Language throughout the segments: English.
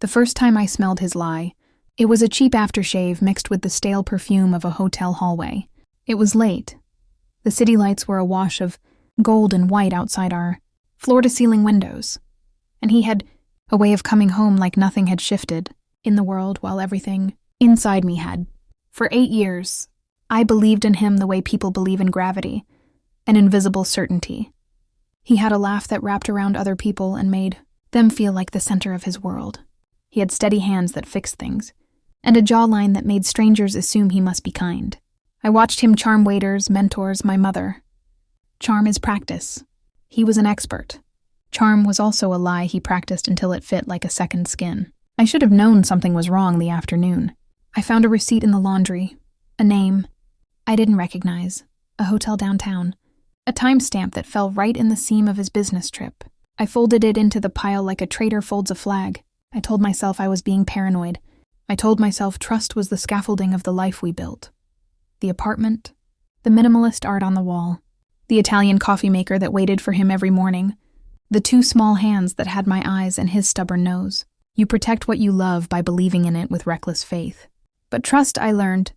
The first time I smelled his lie, it was a cheap aftershave mixed with the stale perfume of a hotel hallway. It was late. The city lights were awash of gold and white outside our floor-to-ceiling windows, and he had a way of coming home like nothing had shifted in the world while everything inside me had. For 8 years, I believed in him the way people believe in gravity, an invisible certainty. He had a laugh that wrapped around other people and made them feel like the center of his world. He had steady hands that fixed things, and a jawline that made strangers assume he must be kind. I watched him charm waiters, mentors, my mother. Charm is practice. He was an expert. Charm was also a lie he practiced until it fit like a second skin. I should have known something was wrong the afternoon. I found a receipt in the laundry, a name I didn't recognize, a hotel downtown, a timestamp that fell right in the seam of his business trip. I folded it into the pile like a traitor folds a flag. I told myself I was being paranoid. I told myself trust was the scaffolding of the life we built. The apartment, the minimalist art on the wall, the Italian coffee maker that waited for him every morning, the 2 small hands that had my eyes and his stubborn nose. You protect what you love by believing in it with reckless faith. But trust, I learned,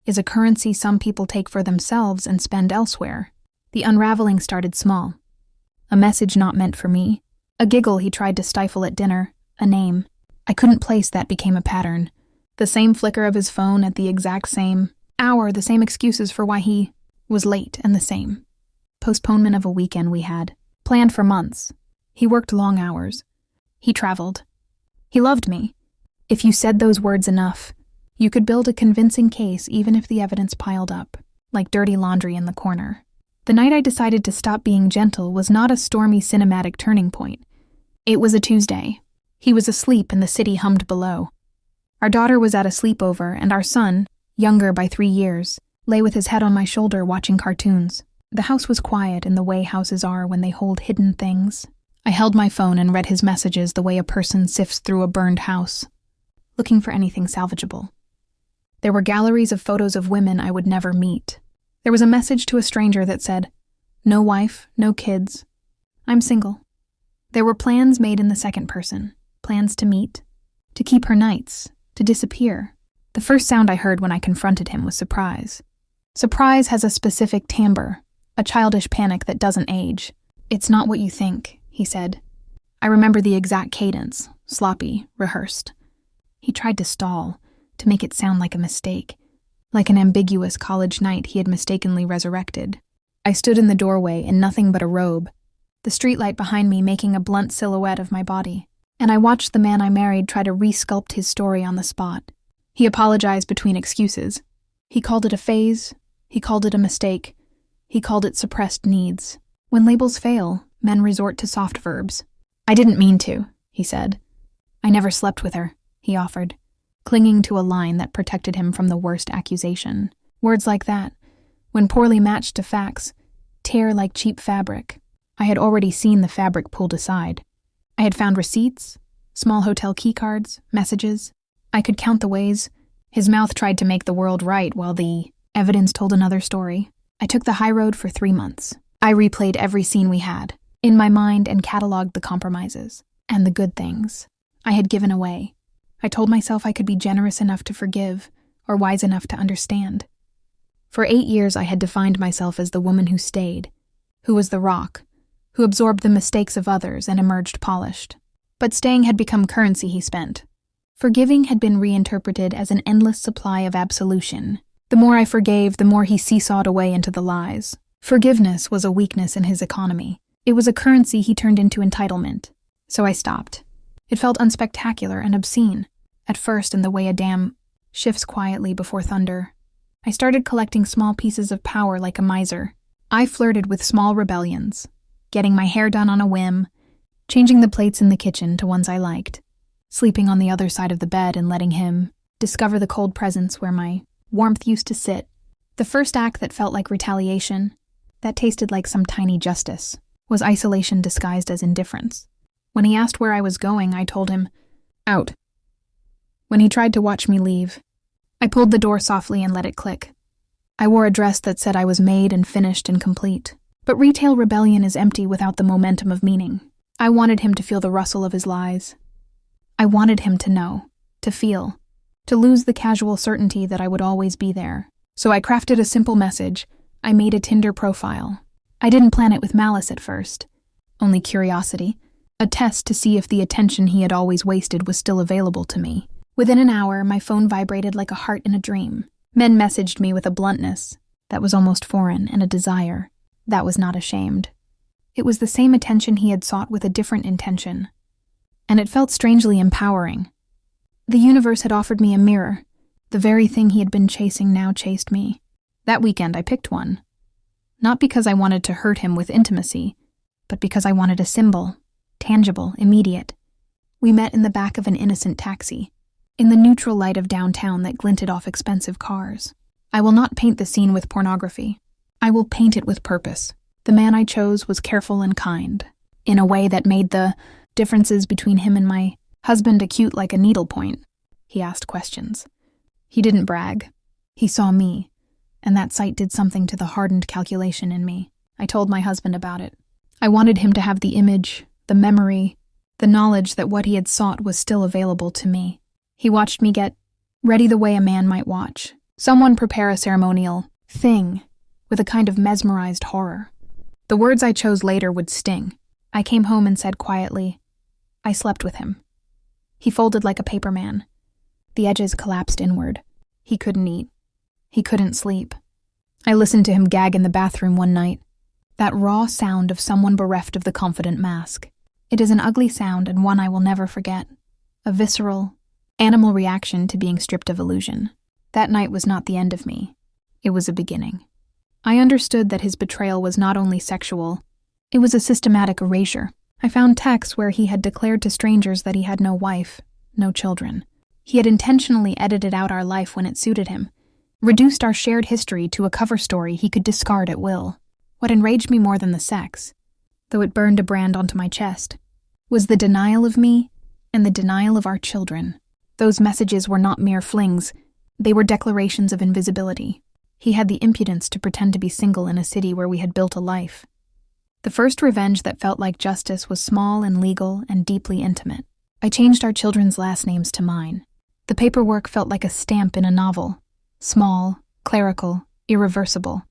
is a currency some people take for themselves and spend elsewhere. The unraveling started small. A message not meant for me. A giggle he tried to stifle at dinner. A name I couldn't place that became a pattern. The same flicker of his phone at the exact same hour, the same excuses for why he was late, and the same postponement of a weekend we had planned for months. He worked long hours. He traveled. He loved me. If you said those words enough, you could build a convincing case even if the evidence piled up, like dirty laundry in the corner. The night I decided to stop being gentle was not a stormy cinematic turning point. It was a Tuesday. He was asleep and the city hummed below. Our daughter was at a sleepover and our son, younger by 3 years, lay with his head on my shoulder watching cartoons. The house was quiet in the way houses are when they hold hidden things. I held my phone and read his messages the way a person sifts through a burned house, looking for anything salvageable. There were galleries of photos of women I would never meet. There was a message to a stranger that said, "No wife, no kids. I'm single." There were plans made in the second person, plans to meet, to keep her nights, to disappear. The first sound I heard when I confronted him was surprise. Surprise has a specific timbre, a childish panic that doesn't age. "It's not what you think," he said. I remember the exact cadence, sloppy, rehearsed. He tried to stall, to make it sound like a mistake, like an ambiguous college night he had mistakenly resurrected. I stood in the doorway in nothing but a robe, the streetlight behind me making a blunt silhouette of my body, and I watched the man I married try to re-sculpt his story on the spot. He apologized between excuses. He called it a phase, he called it a mistake, he called it suppressed needs. When labels fail, men resort to soft verbs. "I didn't mean to," he said. "I never slept with her," he offered, clinging to a line that protected him from the worst accusation. Words like that, when poorly matched to facts, tear like cheap fabric. I had already seen the fabric pulled aside. I had found receipts, small hotel keycards, messages. I could count the ways his mouth tried to make the world right while the evidence told another story. I took the high road for 3 months. I replayed every scene we had in my mind and cataloged the compromises and the good things I had given away. I told myself I could be generous enough to forgive or wise enough to understand. For 8 years I had defined myself as the woman who stayed, who was the rock, who absorbed the mistakes of others and emerged polished. But staying had become currency he spent. Forgiving had been reinterpreted as an endless supply of absolution. The more I forgave, the more he seesawed away into the lies. Forgiveness was a weakness in his economy. It was a currency he turned into entitlement. So I stopped. It felt unspectacular and obscene. At first, in the way a dam shifts quietly before thunder, I started collecting small pieces of power like a miser. I flirted with small rebellions, getting my hair done on a whim, changing the plates in the kitchen to ones I liked, sleeping on the other side of the bed and letting him discover the cold presence where my warmth used to sit. The first act that felt like retaliation, that tasted like some tiny justice, was isolation disguised as indifference. When he asked where I was going, I told him, "Out." When he tried to watch me leave, I pulled the door softly and let it click. I wore a dress that said I was made and finished and complete. But retail rebellion is empty without the momentum of meaning. I wanted him to feel the rustle of his lies. I wanted him to know, to feel, to lose the casual certainty that I would always be there. So I crafted a simple message. I made a Tinder profile. I didn't plan it with malice at first, only curiosity, a test to see if the attention he had always wasted was still available to me. Within an hour, my phone vibrated like a heart in a dream. Men messaged me with a bluntness that was almost foreign and a desire that was not ashamed. It was the same attention he had sought with a different intention, and it felt strangely empowering. The universe had offered me a mirror. The very thing he had been chasing now chased me. That weekend, I picked one. Not because I wanted to hurt him with intimacy, but because I wanted a symbol, tangible, immediate. We met in the back of an innocent taxi, in the neutral light of downtown that glinted off expensive cars. I will not paint the scene with pornography. I will paint it with purpose. The man I chose was careful and kind, in a way that made the differences between him and my husband acute like a needlepoint. He asked questions. He didn't brag. He saw me, and that sight did something to the hardened calculation in me. I told my husband about it. I wanted him to have the image, the memory, the knowledge that what he had sought was still available to me. He watched me get ready the way a man might watch someone prepare a ceremonial thing with a kind of mesmerized horror. The words I chose later would sting. I came home and said quietly, I slept with him. He folded like a paper man. The edges collapsed inward. He couldn't eat. He couldn't sleep. I listened to him gag in the bathroom one night. That raw sound of someone bereft of the confident mask. It is an ugly sound and one I will never forget. A visceral, animal reaction to being stripped of illusion. That night was not the end of me. It was a beginning. I understood that his betrayal was not only sexual, it was a systematic erasure. I found texts where he had declared to strangers that he had no wife, no children. He had intentionally edited out our life when it suited him, reduced our shared history to a cover story he could discard at will. What enraged me more than the sex, though it burned a brand onto my chest, was the denial of me and the denial of our children. Those messages were not mere flings, they were declarations of invisibility. He had the impudence to pretend to be single in a city where we had built a life. The first revenge that felt like justice was small and legal and deeply intimate. I changed our children's last names to mine. The paperwork felt like a stamp in a novel. Small, clerical, irreversible.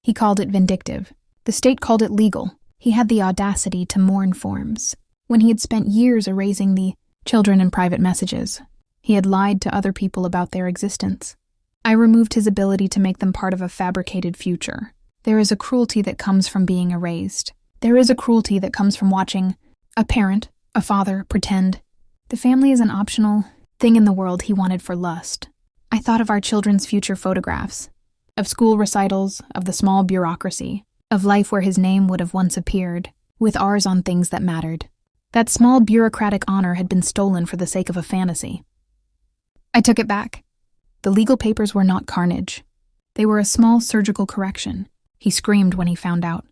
He called it vindictive. The state called it legal. He had the audacity to mourn forms. When he had spent years erasing the children in private messages, he had lied to other people about their existence. I removed his ability to make them part of a fabricated future. There is a cruelty that comes from being erased. There is a cruelty that comes from watching a parent, a father, pretend. The family is an optional thing in the world he wanted for lust. I thought of our children's future photographs, of school recitals, of the small bureaucracy, of life where his name would have once appeared, with ours on things that mattered. That small bureaucratic honor had been stolen for the sake of a fantasy. I took it back. The legal papers were not carnage. They were a small surgical correction. He screamed when he found out,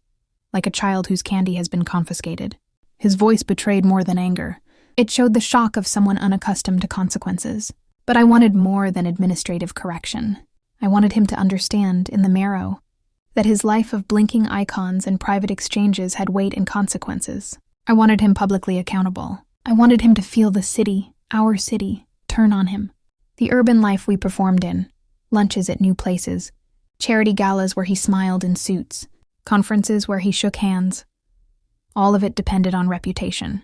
like a child whose candy has been confiscated. His voice betrayed more than anger. It showed the shock of someone unaccustomed to consequences. But I wanted more than administrative correction. I wanted him to understand, in the marrow, that his life of blinking icons and private exchanges had weight and consequences. I wanted him publicly accountable. I wanted him to feel the city, our city, turn on him. The urban life we performed in, lunches at new places, charity galas where he smiled in suits, conferences where he shook hands. All of it depended on reputation.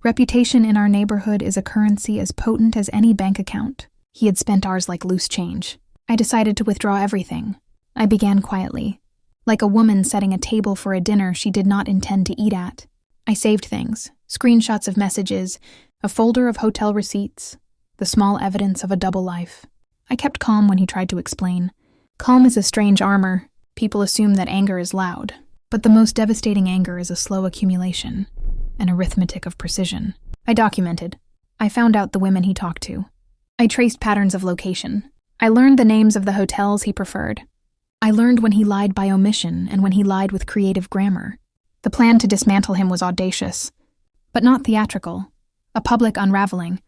Reputation in our neighborhood is a currency as potent as any bank account. He had spent ours like loose change. I decided to withdraw everything. I began quietly, like a woman setting a table for a dinner she did not intend to eat at. I saved things, screenshots of messages, a folder of hotel receipts, the small evidence of a double life. I kept calm when he tried to explain. Calm is a strange armor. People assume that anger is loud, but the most devastating anger is a slow accumulation, an arithmetic of precision. I documented. I found out the women he talked to. I traced patterns of location. I learned the names of the hotels he preferred. I learned when he lied by omission and when he lied with creative grammar. The plan to dismantle him was audacious, but not theatrical. A public unraveling,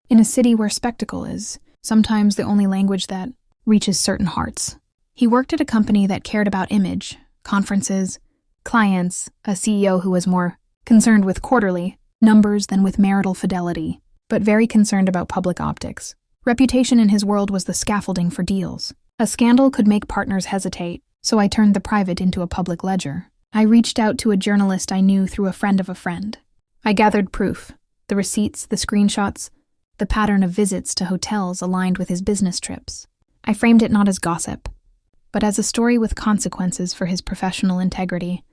in a city where spectacle is sometimes the only language that reaches certain hearts. He worked at a company that cared about image, conferences, clients, a CEO who was more concerned with quarterly numbers than with marital fidelity. but very concerned about public optics. Reputation in his world was the scaffolding for deals. A scandal could make partners hesitate, so I turned the private into a public ledger. I reached out to a journalist I knew through a friend of a friend. I gathered proof, the receipts, the screenshots, the pattern of visits to hotels aligned with his business trips. I framed it not as gossip, but as a story with consequences for his professional integrity.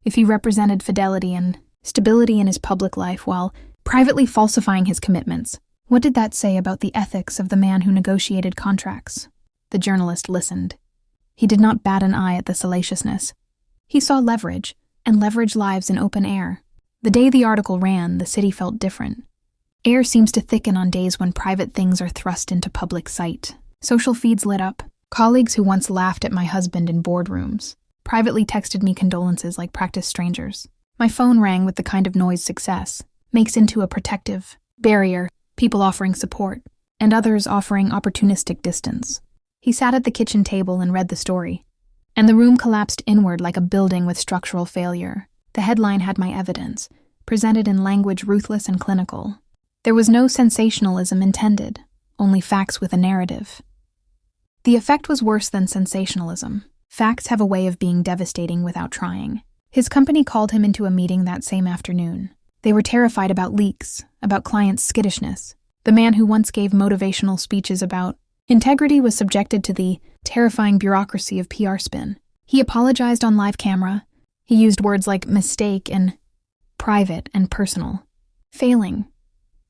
If he represented fidelity and stability in his public life while privately falsifying his commitments, what did that say about the ethics of the man who negotiated contracts? The journalist listened. He did not bat an eye at the salaciousness. He saw leverage, and leverage lives in open air. The day the article ran, the city felt different. Air seems to thicken on days when private things are thrust into public sight. Social feeds lit up. Colleagues who once laughed at my husband in boardrooms privately texted me condolences like practiced strangers. My phone rang with the kind of noise success makes into a protective barrier, people offering support, and others offering opportunistic distance. He sat at the kitchen table and read the story, and the room collapsed inward like a building with structural failure. The headline had my evidence, presented in language ruthless and clinical. There was no sensationalism intended, only facts with a narrative. The effect was worse than sensationalism. Facts have a way of being devastating without trying. His company called him into a meeting that same afternoon. They were terrified about leaks, about clients' skittishness. The man who once gave motivational speeches about integrity was subjected to the terrifying bureaucracy of PR spin. He apologized on live camera. He used words like mistake and private and personal. Failing.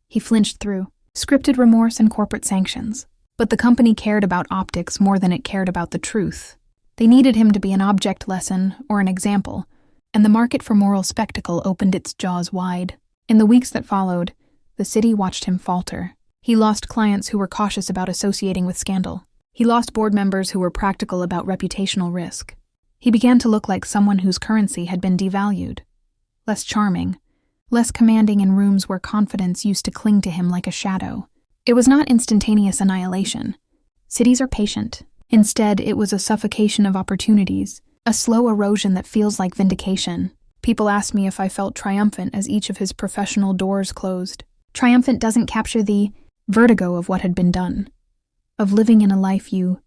He flinched through scripted remorse and corporate sanctions. But the company cared about optics more than it cared about the truth. They needed him to be an object lesson or an example, and the market for moral spectacle opened its jaws wide. In the weeks that followed, the city watched him falter. He lost clients who were cautious about associating with scandal. He lost board members who were practical about reputational risk. He began to look like someone whose currency had been devalued. Less charming, less commanding in rooms where confidence used to cling to him like a shadow. It was not instantaneous annihilation. Cities are patient. Instead, it was a suffocation of opportunities, a slow erosion that feels like vindication. People asked me if I felt triumphant as each of his professional doors closed. Triumphant doesn't capture the vertigo of what had been done, of living in a life you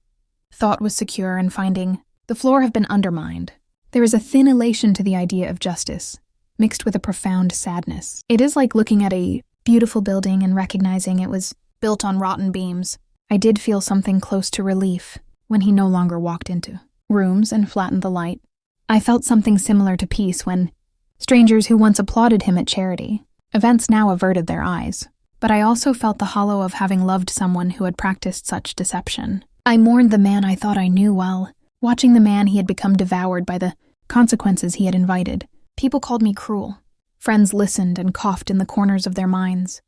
thought was secure and finding the floor have been undermined. There is a thin elation to the idea of justice, mixed with a profound sadness. It is like looking at a beautiful building and recognizing it was built on rotten beams. I did feel something close to relief when he no longer walked into rooms and flattened the light. I felt something similar to peace when strangers who once applauded him at charity events now averted their eyes. But I also felt the hollow of having loved someone who had practiced such deception. I mourned the man I thought I knew while watching the man he had become devoured by the consequences he had invited. People called me cruel. Friends listened and coughed in the corners of their minds,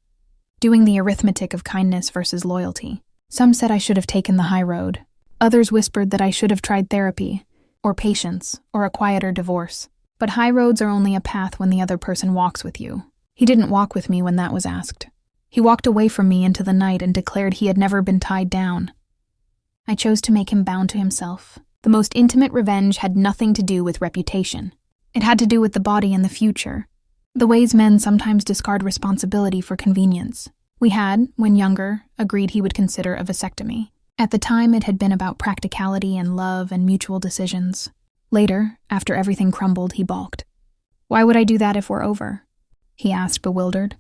doing the arithmetic of kindness versus loyalty. Some said I should have taken the high road. Others whispered that I should have tried therapy, or patience, or a quieter divorce. But high roads are only a path when the other person walks with you. He didn't walk with me when that was asked. He walked away from me into the night and declared he had never been tied down. I chose to make him bound to himself. The most intimate revenge had nothing to do with reputation. It had to do with the body and the future, the ways men sometimes discard responsibility for convenience. We had, when younger, agreed he would consider a vasectomy. At the time, it had been about practicality and love and mutual decisions. Later, after everything crumbled, he balked. "Why would I do that if we're over?" he asked, bewildered.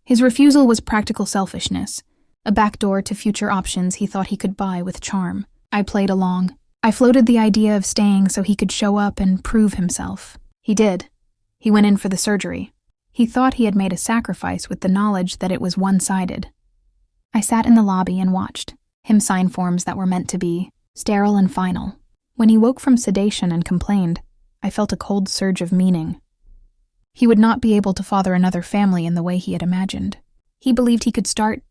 His refusal was practical selfishness, a backdoor to future options he thought he could buy with charm. I played along. I floated the idea of staying so he could show up and prove himself. He did. He went in for the surgery. He thought he had made a sacrifice with the knowledge that it was one-sided. I sat in the lobby and watched him sign forms that were meant to be sterile and final. When he woke from sedation and complained, I felt a cold surge of meaning. He would not be able to father another family in the way he had imagined. He believed he could start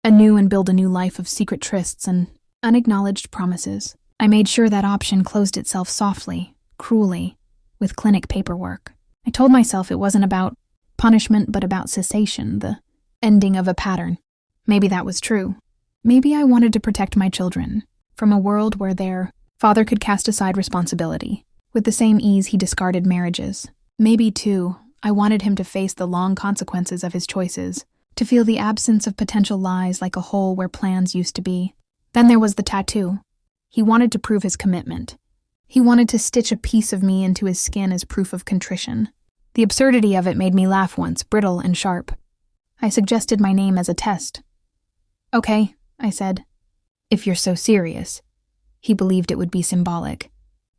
anew and build a new life of secret trysts and unacknowledged promises. I made sure that option closed itself softly, cruelly, with clinic paperwork. I told myself it wasn't about punishment but about cessation, the ending of a pattern. Maybe that was true. Maybe I wanted to protect my children from a world where their father could cast aside responsibility, with the same ease he discarded marriages. Maybe, too, I wanted him to face the long consequences of his choices, to feel the absence of potential lies like a hole where plans used to be. Then there was the tattoo. He wanted to prove his commitment. He wanted to stitch a piece of me into his skin as proof of contrition. The absurdity of it made me laugh once, brittle and sharp. I suggested my name as a test. "Okay," I said. "If you're so serious." He believed it would be symbolic.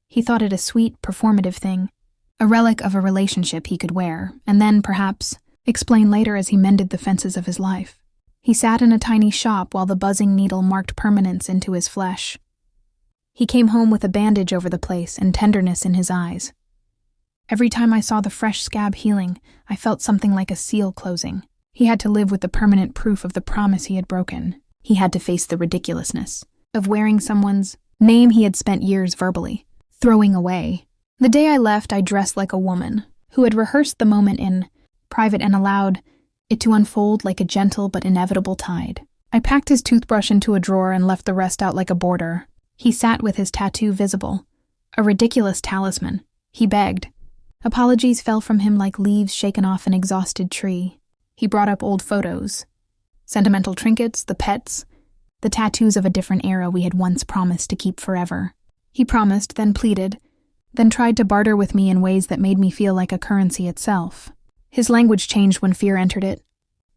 He thought it a sweet, performative thing, a relic of a relationship he could wear, and then, perhaps, explain later as he mended the fences of his life. He sat in a tiny shop while the buzzing needle marked permanence into his flesh. He came home with a bandage over the place and tenderness in his eyes. Every time I saw the fresh scab healing, I felt something like a seal closing. He had to live with the permanent proof of the promise he had broken. He had to face the ridiculousness of wearing someone's name he had spent years verbally throwing away. The day I left, I dressed like a woman who had rehearsed the moment in private and allowed it to unfold like a gentle but inevitable tide. I packed his toothbrush into a drawer and left the rest out like a border. He sat with his tattoo visible, a ridiculous talisman. He begged. Apologies fell from him like leaves shaken off an exhausted tree. He brought up old photos, sentimental trinkets, the pets, the tattoos of a different era we had once promised to keep forever. He promised, then pleaded, then tried to barter with me in ways that made me feel like a currency itself. His language changed when fear entered it.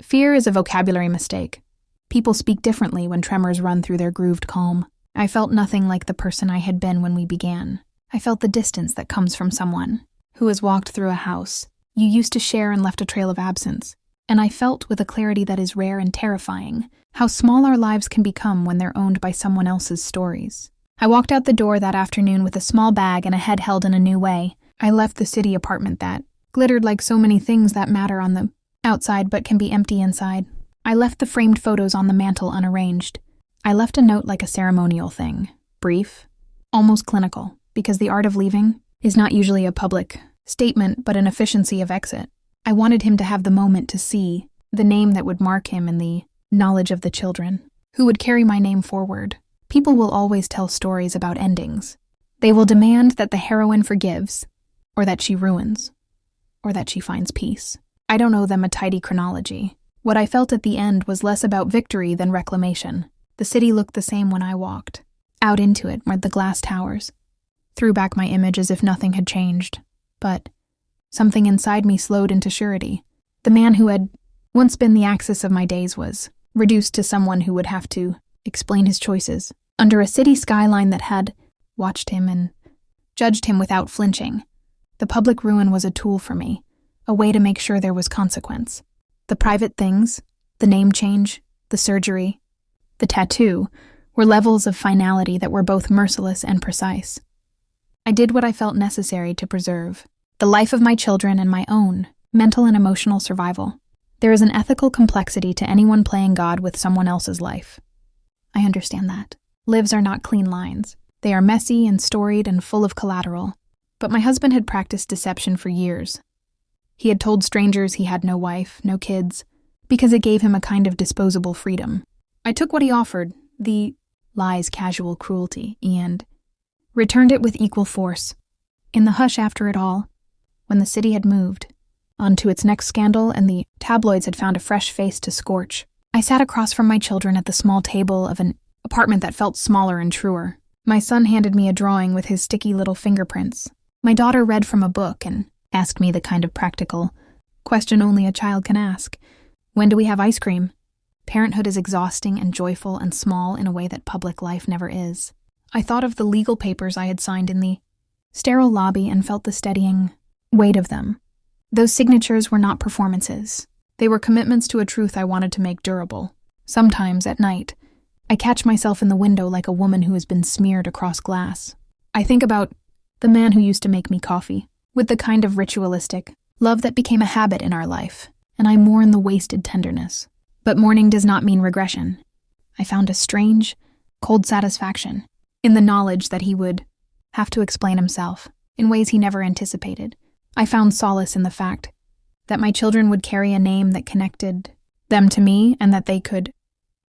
Fear is a vocabulary mistake. People speak differently when tremors run through their grooved calm. I felt nothing like the person I had been when we began. I felt the distance that comes from someone who has walked through a house you used to share and left a trail of absence. And I felt, with a clarity that is rare and terrifying, how small our lives can become when they're owned by someone else's stories. I walked out the door that afternoon with a small bag and a head held in a new way. I left the city apartment that glittered like so many things that matter on the outside but can be empty inside. I left the framed photos on the mantel unarranged. I left a note like a ceremonial thing, brief, almost clinical, because the art of leaving is not usually a public statement but an efficiency of exit. I wanted him to have the moment to see the name that would mark him in the knowledge of the children, who would carry my name forward. People will always tell stories about endings. They will demand that the heroine forgives, or that she ruins, or that she finds peace. I don't owe them a tidy chronology. What I felt at the end was less about victory than reclamation. The city looked the same when I walked. Out into it were the glass towers. Threw back my image as if nothing had changed. But something inside me slowed into surety. The man who had once been the axis of my days was reduced to someone who would have to explain his choices under a city skyline that had watched him and judged him without flinching. The public ruin was a tool for me, a way to make sure there was consequence. The private things, the name change, the surgery, the tattoo, were levels of finality that were both merciless and precise. I did what I felt necessary to preserve the life of my children and my own mental and emotional survival. There is an ethical complexity to anyone playing God with someone else's life. I understand that. Lives are not clean lines. They are messy and storied and full of collateral. But my husband had practiced deception for years. He had told strangers he had no wife, no kids, because it gave him a kind of disposable freedom. I took what he offered, the lie's casual cruelty, and returned it with equal force. In the hush after it all, when the city had moved on to its next scandal and the tabloids had found a fresh face to scorch, I sat across from my children at the small table of an apartment that felt smaller and truer. My son handed me a drawing with his sticky little fingerprints. My daughter read from a book and asked me the kind of practical question only a child can ask. When do we have ice cream? Parenthood is exhausting and joyful and small in a way that public life never is. I thought of the legal papers I had signed in the sterile lobby and felt the steadying weight of them. Those signatures were not performances. They were commitments to a truth I wanted to make durable. Sometimes, at night, I catch myself in the window like a woman who has been smeared across glass. I think about the man who used to make me coffee, with the kind of ritualistic love that became a habit in our life, and I mourn the wasted tenderness. But mourning does not mean regression. I found a strange, cold satisfaction in the knowledge that he would have to explain himself in ways he never anticipated. I found solace in the fact that my children would carry a name that connected them to me and that they could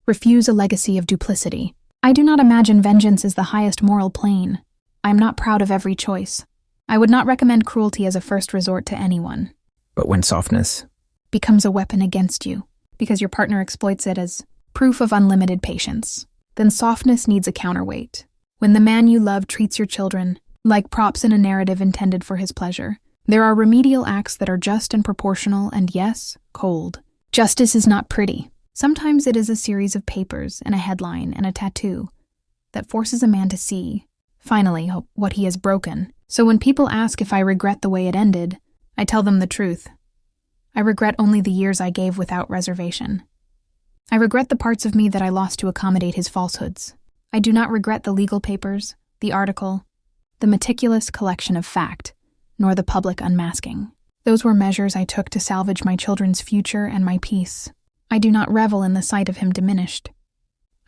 refuse a legacy of duplicity. I do not imagine vengeance is the highest moral plane. I am not proud of every choice. I would not recommend cruelty as a first resort to anyone. But when softness becomes a weapon against you, because your partner exploits it as proof of unlimited patience. Then softness needs a counterweight. When the man you love treats your children like props in a narrative intended for his pleasure, there are remedial acts that are just and proportional and, yes, cold. Justice is not pretty. Sometimes it is a series of papers and a headline and a tattoo that forces a man to see, finally, what he has broken. So when people ask if I regret the way it ended, I tell them the truth. I regret only the years I gave without reservation. I regret the parts of me that I lost to accommodate his falsehoods. I do not regret the legal papers, the article, the meticulous collection of fact, nor the public unmasking. Those were measures I took to salvage my children's future and my peace. I do not revel in the sight of him diminished.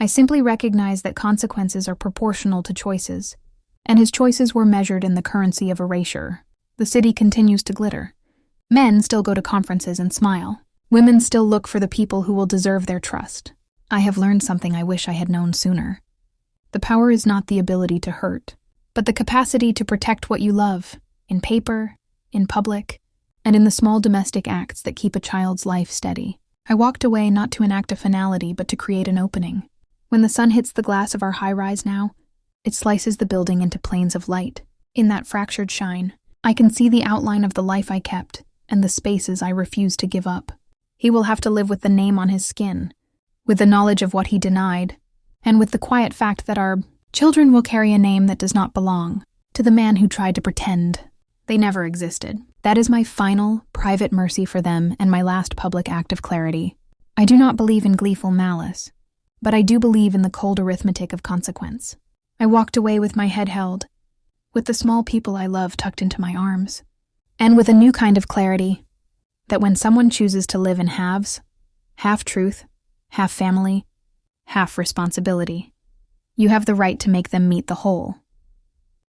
I simply recognize that consequences are proportional to choices, and his choices were measured in the currency of erasure. The city continues to glitter. Men still go to conferences and smile. Women still look for the people who will deserve their trust. I have learned something I wish I had known sooner. The power is not the ability to hurt, but the capacity to protect what you love, in paper, in public, and in the small domestic acts that keep a child's life steady. I walked away not to enact a finality, but to create an opening. When the sun hits the glass of our high-rise now, it slices the building into planes of light. In that fractured shine, I can see the outline of the life I kept and the spaces I refused to give up. He will have to live with the name on his skin, with the knowledge of what he denied, and with the quiet fact that our children will carry a name that does not belong to the man who tried to pretend they never existed. That is my final, private mercy for them and my last public act of clarity. I do not believe in gleeful malice, but I do believe in the cold arithmetic of consequence. I walked away with my head held, with the small people I love tucked into my arms, and with a new kind of clarity that when someone chooses to live in halves, half truth, half family, half responsibility, you have the right to make them meet the whole.